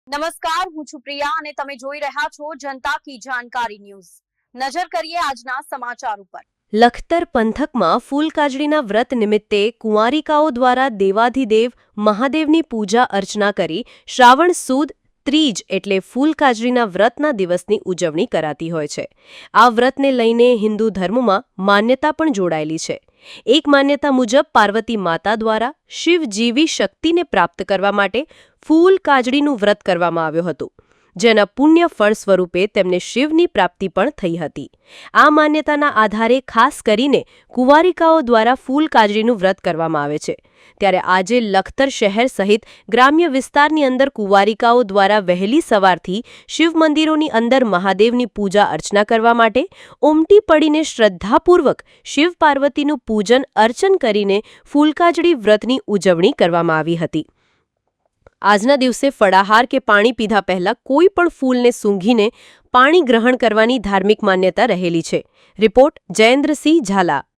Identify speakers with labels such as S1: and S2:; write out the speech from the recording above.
S1: નમસ્કાર, હું છું પ્રિયા અને તમે જોઈ રહ્યા છો જનતા કી જાણકારી ન્યૂઝ। નજર કરીએ આજના સમાચાર ઉપર।
S2: લખતર પંથકમાં ફૂલકાજળીના વ્રત નિમિત્તે કુંવારિકાઓ દ્વારા દેવાધિદેવ મહાદેવની પૂજા અર્ચના કરી શ્રાવણ સુદ ત્રીજ એટલે ફૂલકાજળીના વ્રતના દિવસની ઉજવણી કરાતી હોય છે। આ વ્રતને લઈને હિન્દુ ધર્મમાં માન્યતા પણ જોડાયેલી છે। એક માન્યતા મુજબ પાર્વતી માતા દ્વારા શિવ જેવી શક્તિને પ્રાપ્ત કરવા માટે ફૂલકાજળીનું વ્રત કરવામાં આવ્યું હતું, જેના પુણ્ય ફળ સ્વરૂપે તેમને શિવની પ્રાપ્તિ પણ થઈ હતી। આ માન્યતાના આધારે ખાસ કરીને કુંવારિકાઓ દ્વારા ફૂલકાજળીનું વ્રત કરવામાં આવે છે। ત્યારે આજે લખતર શહેર સહિત ગ્રામ્ય વિસ્તારની અંદર કુંવારિકાઓ દ્વારા વહેલી સવારથી શિવ મંદિરોની અંદર મહાદેવની પૂજા અર્ચના કરવા માટે ઉમટી પડીને શ્રદ્ધાપૂર્વક શિવ પાર્વતીનું પૂજન અર્ચન કરીને ફૂલકાજળી વ્રતની ઉજવણી કરવામાં આવી હતી। આજના દિવસે ફળાહાર કે પાણી પીધા પહેલા કોઈ પણ ફૂલને સૂંઘીને પાણી ગ્રહણ કરવાની ધાર્મિક માન્યતા રહેલી છે। રિપોર્ટ જયેન્દ્રસિંહ ઝાલા।